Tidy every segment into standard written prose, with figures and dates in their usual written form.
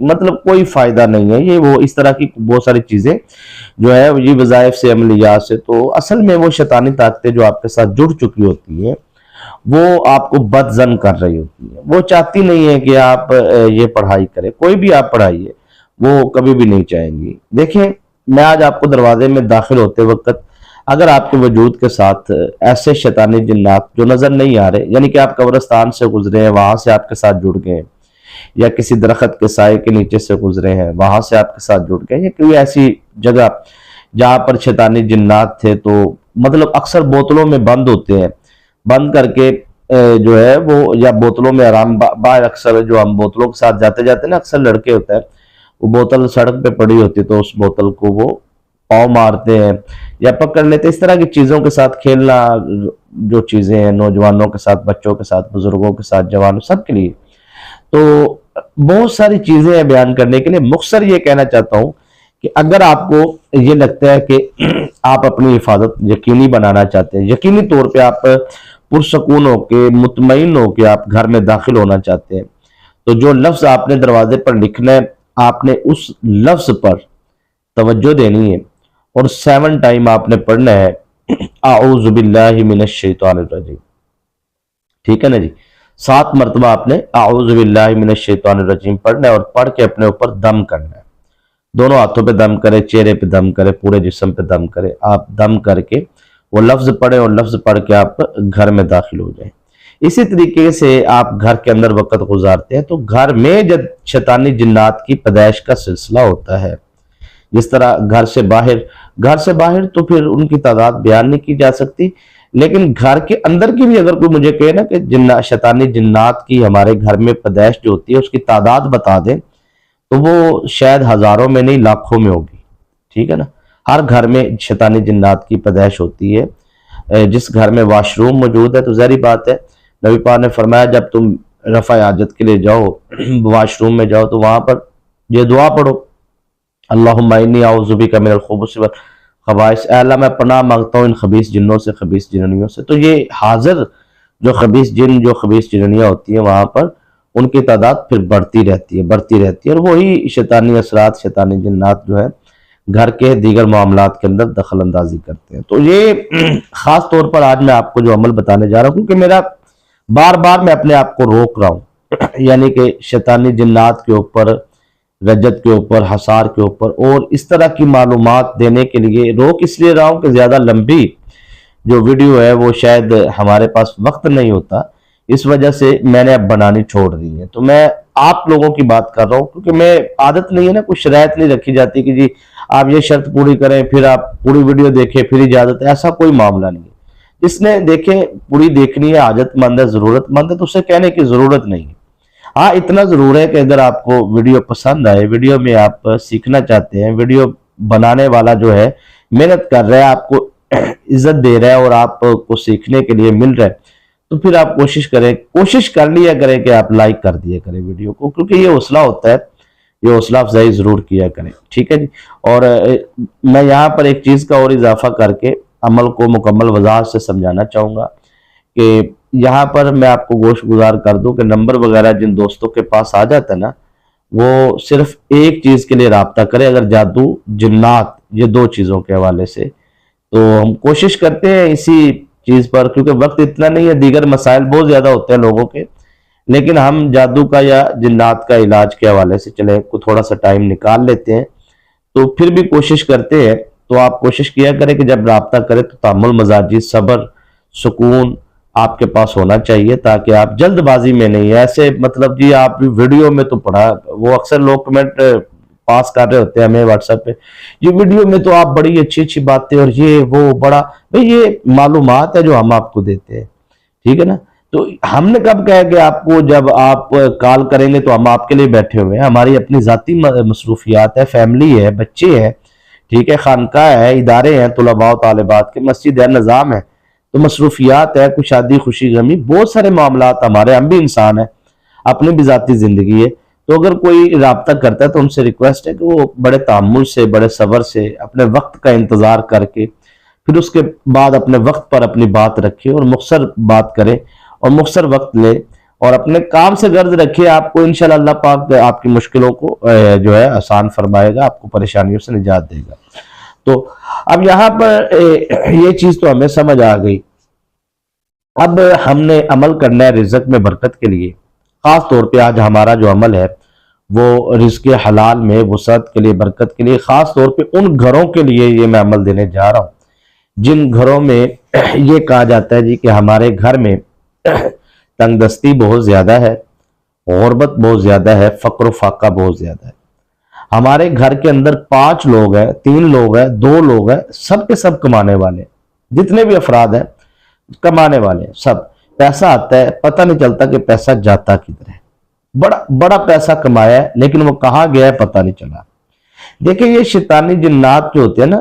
مطلب کوئی فائدہ نہیں ہے یہ وہ اس طرح کی بہت ساری چیزیں جو ہے یہ وظائف سے عملیات سے، تو اصل میں وہ شیطانی طاقتیں جو آپ کے ساتھ جڑ چکی ہوتی ہیں وہ آپ کو بد ظن کر رہی ہوتی ہیں، وہ چاہتی نہیں ہے کہ آپ یہ پڑھائی کریں، کوئی بھی آپ پڑھائیے وہ کبھی بھی نہیں چاہیں گی۔ دیکھیں میں آج آپ کو دروازے میں داخل ہوتے وقت اگر آپ کے وجود کے ساتھ ایسے شیطانی جنات جو نظر نہیں آ رہے، یعنی کہ آپ قبرستان سے گزرے ہیں وہاں سے آپ کے ساتھ جڑ گئے ہیں، یا کسی درخت کے سائے کے نیچے سے گزرے ہیں وہاں سے آپ کے ساتھ جڑ گئے، یا کوئی ایسی جگہ جہاں پر شیطانی جنات تھے، تو مطلب اکثر بوتلوں میں بند ہوتے ہیں، بند کر کے جو ہے وہ، یا بوتلوں میں آرام باہر اکثر جو ہم بوتلوں کے ساتھ جاتے جاتے نا اکثر لڑکے ہوتا ہے وہ بوتل سڑک پہ پڑی ہوتی تو اس بوتل کو وہ پاؤں مارتے ہیں یا پکڑ لیتے، اس طرح کی چیزوں کے ساتھ کھیلنا جو چیزیں ہیں نوجوانوں کے ساتھ، بچوں کے ساتھ، بزرگوں کے ساتھ، جوانوں سب کے لیے، تو بہت ساری چیزیں ہیں بیان کرنے کے لیے۔ مختصر یہ کہنا چاہتا ہوں کہ اگر آپ کو یہ لگتا ہے کہ آپ اپنی حفاظت یقینی بنانا چاہتے ہیں، یقینی طور پہ آپ پرسکون ہو کے مطمئن ہو کے آپ گھر میں داخل ہونا چاہتے ہیں، تو جو لفظ آپ نے دروازے پر لکھنا ہے آپ نے اس لفظ پر توجہ دینی ہے اور 7 ٹائم آپ نے پڑھنا ہے اعوذ باللہ من الشیطان الرجیم، ٹھیک ہے نا جی؟ 7 مرتبہ آپ نے اعوذ باللہ من الشیطان الرجیم پڑھنا ہے اور پڑھ کے اپنے اوپر دم کرنا ہے، دونوں ہاتھوں پہ دم کرے، چہرے پہ دم کرے، پورے جسم پہ دم کرے، آپ دم کر کے وہ لفظ پڑھیں اور لفظ پڑھ کے آپ گھر میں داخل ہو جائیں۔ اسی طریقے سے آپ گھر کے اندر وقت گزارتے ہیں تو گھر میں جب شیطانی جنات کی پیدائش کا سلسلہ ہوتا ہے، جس طرح گھر سے باہر تو پھر ان کی تعداد بیان نہیں کی جا سکتی، لیکن گھر کے اندر کی بھی اگر کوئی مجھے کہے نا کہ شیطانی جنات کی ہمارے گھر میں پیدائش جو ہوتی ہے اس کی تعداد بتا دیں تو وہ شاید ہزاروں میں نہیں لاکھوں میں ہوگی، ٹھیک ہے نا؟ ہر گھر میں شیطانی جنات کی پیدائش ہوتی ہے۔ جس گھر میں واش روم موجود ہے تو ظاہری بات ہے نبی پاک نے فرمایا جب تم رفع حاجت کے لیے جاؤ واش روم میں جاؤ تو وہاں پر یہ دعا پڑھو اللہم انی اعوذ بک من الخبث والخبائث، اے اللہ میں پناہ مانگتا ہوں ان خبیث جنوں سے، خبیث جننیوں سے۔ تو یہ حاضر جو خبیث جن جو خبیث جننیاں ہوتی ہیں وہاں پر ان کی تعداد پھر بڑھتی رہتی ہے اور وہی شیطانی اثرات، شیطانی جنات جو ہے گھر کے دیگر معاملات کے اندر دخل اندازی کرتے ہیں۔ تو یہ خاص طور پر آج میں آپ کو جو عمل بتانے جا رہا ہوں، کیونکہ میرا بار بار میں اپنے آپ کو روک رہا ہوں یعنی کہ شیطانی جنات کے اوپر، رجت کے اوپر، حصار کے اوپر اور اس طرح کی معلومات دینے کے لیے روک اس لیے رہا ہوں کہ زیادہ لمبی جو ویڈیو ہے وہ شاید ہمارے پاس وقت نہیں ہوتا، اس وجہ سے میں نے اب بنانی چھوڑ دی ہے۔ تو میں آپ لوگوں کی بات کر رہا ہوں کیونکہ میں عادت نہیں ہے نا، کوئی شرائط نہیں رکھی جاتی کہ جی آپ یہ شرط پوری کریں پھر آپ پوری ویڈیو دیکھیں پھر اجازت ہے، ایسا کوئی معاملہ نہیں ہے۔ جس نے دیکھیں پوری دیکھنی ہے، حاجت مند ہے، ضرورت مند ہے، تو اسے کہنے کی ضرورت نہیں ہے۔ ہاں اتنا ضرور ہے کہ اگر آپ کو ویڈیو پسند آئے، ویڈیو میں آپ سیکھنا چاہتے ہیں، ویڈیو بنانے والا جو ہے محنت کر رہا ہے، آپ کو عزت دے رہا ہے اور آپ کو سیکھنے کے لیے مل رہا ہے، تو پھر آپ کوشش کر لیا کریں کہ آپ لائک کر دیا کریں ویڈیو کو، کیونکہ یہ حوصلہ ہوتا ہے، یہ حوصلہ افزائی ضرور کیا کریں، ٹھیک ہے جی؟ اور میں یہاں پر ایک چیز کا اور اضافہ کر کے عمل کو مکمل وضاحت سے سمجھانا چاہوں گا کہ یہاں پر میں آپ کو گوش گزار کر دوں کہ نمبر وغیرہ جن دوستوں کے پاس آ جاتا ہے نا وہ صرف ایک چیز کے لیے رابطہ کرے، اگر جادو، جنات، یہ 2 چیزوں کے حوالے سے، تو ہم کوشش کرتے ہیں اسی چیز پر، کیونکہ وقت اتنا نہیں ہے، دیگر مسائل بہت زیادہ ہوتے ہیں لوگوں کے، لیکن ہم جادو کا یا جنات کا علاج کے حوالے سے چلے کو تھوڑا سا ٹائم نکال لیتے ہیں، تو پھر بھی کوشش کرتے ہیں۔ تو آپ کوشش کیا کریں کہ جب رابطہ کریں تو تحمل مزاجی، صبر، سکون آپ کے پاس ہونا چاہیے، تاکہ آپ جلد بازی میں نہیں ایسے مطلب جی آپ ویڈیو میں تو پڑھا، وہ اکثر لوگ کمنٹ پاس کر رہے ہوتے ہیں ہمیں واٹس ایپ پہ، یہ ویڈیو میں تو آپ بڑی اچھی باتیں اور یہ وہ بڑا، بھئی یہ معلومات ہے جو ہم آپ کو دیتے ہیں، ٹھیک ہے نا؟ تو ہم نے کب کہا کہ آپ کو جب آپ کال کریں گے تو ہم آپ کے لیے بیٹھے ہوئے ہیں، ہماری اپنی ذاتی مصروفیات ہے، فیملی ہے، بچے ہیں، ٹھیک ہے، خانقاہ ہے، ادارے ہیں، طلباء و طالبات کے، مسجد ہے، نظام ہے، تو مصروفیات ہے، کچھ شادی، خوشی، غمی، بہت سارے معاملات ہمارے، ہم بھی انسان ہیں، اپنی بھی ذاتی زندگی ہے۔ تو اگر کوئی رابطہ کرتا ہے تو ان سے ریکویسٹ ہے کہ وہ بڑے تحمل سے، بڑے صبر سے، اپنے وقت کا انتظار کر کے پھر اس کے بعد اپنے وقت پر اپنی بات رکھے اور مختصر بات کرے اور مختصر وقت لے اور اپنے کام سے غرض رکھیے، آپ کو انشاءاللہ اللہ پاک آپ کی مشکلوں کو جو ہے آسان فرمائے گا، آپ کو پریشانیوں سے نجات دے گا۔ تو اب یہاں پر یہ چیز تو ہمیں سمجھ آ گئی۔ اب ہم نے عمل کرنا ہے رزق میں برکت کے لیے، خاص طور پہ آج ہمارا جو عمل ہے وہ رزق حلال میں وسعت کے لیے، برکت کے لیے، خاص طور پہ ان گھروں کے لیے یہ میں عمل دینے جا رہا ہوں جن گھروں میں یہ کہا جاتا ہے جی کہ ہمارے گھر میں تنگ دستی بہت زیادہ ہے، غربت بہت زیادہ ہے، فقر و فاقہ بہت زیادہ ہے۔ ہمارے گھر کے اندر 5 لوگ ہیں، 3 لوگ ہیں، 2 لوگ ہیں، سب کے سب کمانے والے، جتنے بھی افراد ہیں کمانے والے، سب پیسہ آتا ہے، پتہ نہیں چلتا کہ پیسہ جاتا کدھر ہے۔ بڑا پیسہ کمایا ہے لیکن وہ کہاں گیا ہے پتہ نہیں چلا۔ دیکھیں یہ شیطانی جنات جو ہوتے ہیں نا،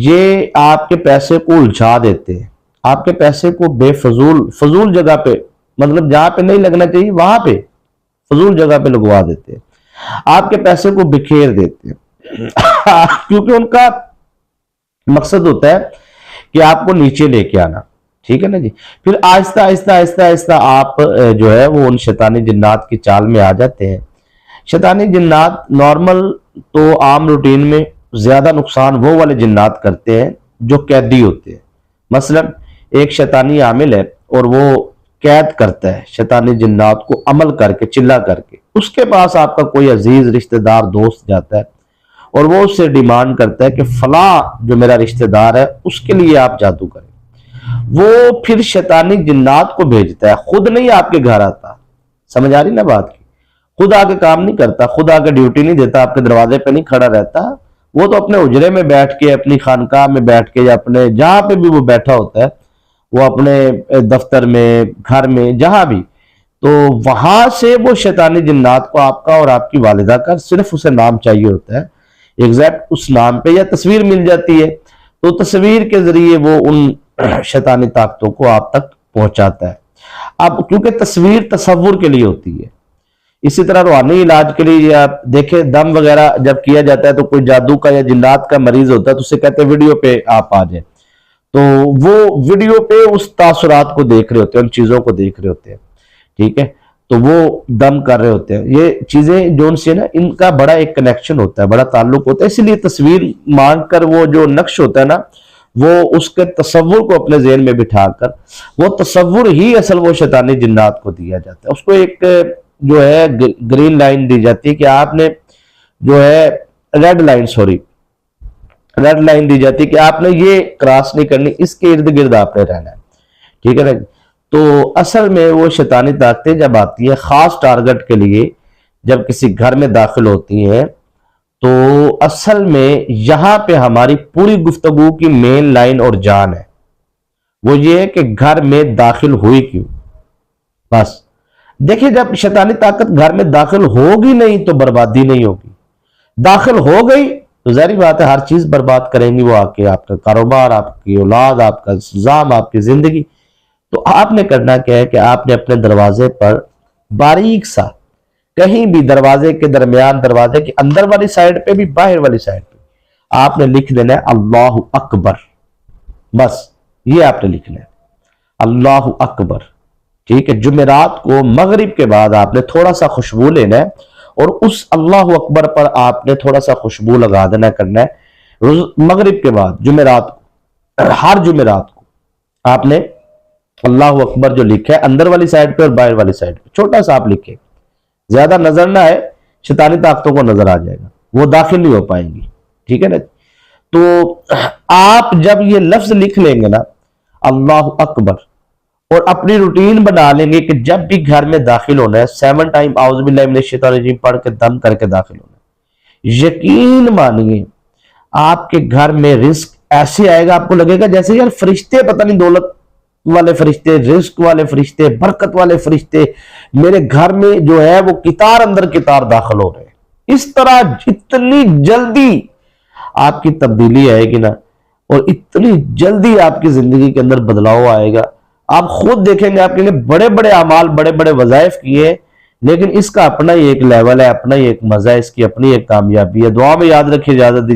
یہ آپ کے پیسے کو الجھا دیتے ہیں، آپ کے پیسے کو بے فضول جگہ پہ، مطلب جہاں پہ نہیں لگنا چاہیے وہاں پہ فضول جگہ پہ لگوا دیتے ہیں، آپ کے پیسے کو بکھیر دیتے ہیں کیونکہ ان کا مقصد ہوتا ہے کہ آپ کو نیچے لے کے آنا، ٹھیک ہے نا جی۔ پھر آہستہ آہستہ آہستہ آہستہ آپ جو ہے وہ ان شیطانی جنات کی چال میں آ جاتے ہیں۔ شیطانی جنات نارمل تو عام روٹین میں زیادہ نقصان وہ والے جنات کرتے ہیں جو قیدی ہوتے ہیں۔ مثلا ایک شیطانی عامل ہے اور وہ قید کرتا ہے شیطانی جنات کو عمل کر کے، چلا کر کے، اس کے پاس آپ کا کوئی عزیز رشتہ دار دوست جاتا ہے اور وہ اس سے ڈیمانڈ کرتا ہے کہ فلاں جو میرا رشتہ دار ہے اس کے لیے آپ جادو کریں۔ وہ پھر شیطانی جنات کو بھیجتا ہے، خود نہیں آپ کے گھر آتا، سمجھ آ رہی نا بات کی؟ خود آ کے کام نہیں کرتا، خود آ کے ڈیوٹی نہیں دیتا، آپ کے دروازے پہ نہیں کھڑا رہتا، وہ تو اپنے اجرے میں بیٹھ کے، اپنی خانقاہ میں بیٹھ کے، یا اپنے جہاں پہ بھی وہ بیٹھا ہوتا ہے، وہ اپنے دفتر میں، گھر میں، جہاں بھی، تو وہاں سے وہ شیطانی جنات کو آپ کا اور آپ کی والدہ کا صرف اسے نام چاہیے ہوتا ہے، ایگزیکٹ اس نام پہ، یا تصویر مل جاتی ہے تو تصویر کے ذریعے وہ ان شیطانی طاقتوں کو آپ تک پہنچاتا ہے۔ اب کیونکہ تصویر تصور کے لیے ہوتی ہے، اسی طرح روحانی علاج کے لیے آپ دیکھیں، دم وغیرہ جب کیا جاتا ہے تو کوئی جادو کا یا جنات کا مریض ہوتا ہے تو اسے کہتے ہیں ویڈیو پہ آپ آ جائیں، تو وہ ویڈیو پہ اس تاثرات کو دیکھ رہے ہوتے ہیں، ان چیزوں کو دیکھ رہے ہوتے ہیں، ٹھیک ہے، تو وہ دم کر رہے ہوتے ہیں۔ یہ چیزیں جو ان سے نا، ان کا بڑا ایک کنیکشن ہوتا ہے، بڑا تعلق ہوتا ہے، اسی لیے تصویر مانگ کر وہ جو نقش ہوتا ہے نا، وہ اس کے تصور کو اپنے ذہن میں بٹھا کر، وہ تصور ہی اصل وہ شیطانی جنات کو دیا جاتا ہے۔ اس کو ایک جو ہے گرین لائن دی جاتی ہے کہ آپ نے جو ہے ریڈ لائن دی جاتی ہے کہ آپ نے یہ کراس نہیں کرنی، اس کے ارد گرد آپ نے رہنا ہے، ٹھیک ہے نا۔ تو اصل میں وہ شیطانی طاقتیں جب آتی ہیں خاص ٹارگٹ کے لیے، جب کسی گھر میں داخل ہوتی ہیں، تو اصل میں یہاں پہ ہماری پوری گفتگو کی مین لائن اور جان ہے، وہ یہ ہے کہ گھر میں داخل ہوئی کیوں۔ بس دیکھیں، جب شیطانی طاقت گھر میں داخل ہوگی نہیں تو بربادی نہیں ہوگی، داخل ہو گئی تو ظاہری بات ہے ہر چیز برباد کریں گی وہ، آ کے آپ کا کاروبار، آپ کی اولاد، آپ کا انتظام، آپ کی زندگی۔ تو آپ نے کرنا کیا ہے کہ آپ نے اپنے دروازے پر باریک سا، کہیں بھی دروازے کے درمیان، دروازے کے اندر والی سائڈ پہ بھی، باہر والی سائڈ پہ، آپ نے لکھ دینا ہے اللہ اکبر، بس یہ آپ نے لکھنا ہے اللہ اکبر، ٹھیک ہے۔ جمعرات کو مغرب کے بعد آپ نے تھوڑا سا خوشبو لینا ہے اور اس اللہ اکبر پر آپ نے تھوڑا سا خوشبو لگا دینا کرنا ہے مغرب کے بعد، جمعرات کو، ہر جمعرات کو آپ نے اللہ اکبر جو لکھا ہے اندر والی سائڈ پہ اور باہر والی سائڈ پہ چھوٹا سا آپ لکھیں، زیادہ نظر نہ آئے، شیطانی طاقتوں کو نظر آ جائے گا، وہ داخل نہیں ہو پائیں گی، ٹھیک ہے نا۔ تو آپ جب یہ لفظ لکھ لیں گے نا اللہ اکبر، اور اپنی روٹین بنا لیں گے کہ جب بھی گھر میں داخل ہونا ہے 7 ٹائم اعوذ باللہ من الشیطان الرجیم پڑھ کے دم کر کے داخل ہونا ہے، یقین مانیے آپ کے گھر میں رزق ایسے آئے گا، آپ کو لگے گا جیسے یار فرشتے، پتہ نہیں دولت والے فرشتے، رزق والے فرشتے، برکت والے فرشتے میرے گھر میں جو ہے وہ قطار اندر قطار داخل ہو رہے ہیں۔ اس طرح اتنی جلدی آپ کی تبدیلی آئے گی نا، اور اتنی جلدی آپ کی زندگی کے اندر بدلاؤ آئے گا، آپ خود دیکھیں گے، آپ کے لیے بڑے بڑے اعمال، بڑے بڑے وظائف کیے، لیکن اس کا اپنا ہی ایک لیول ہے، اپنا ہی ایک مزہ ہے، اس کی اپنی ایک کامیابی ہے۔ دعا میں یاد رکھیے، اجازت دیجیے۔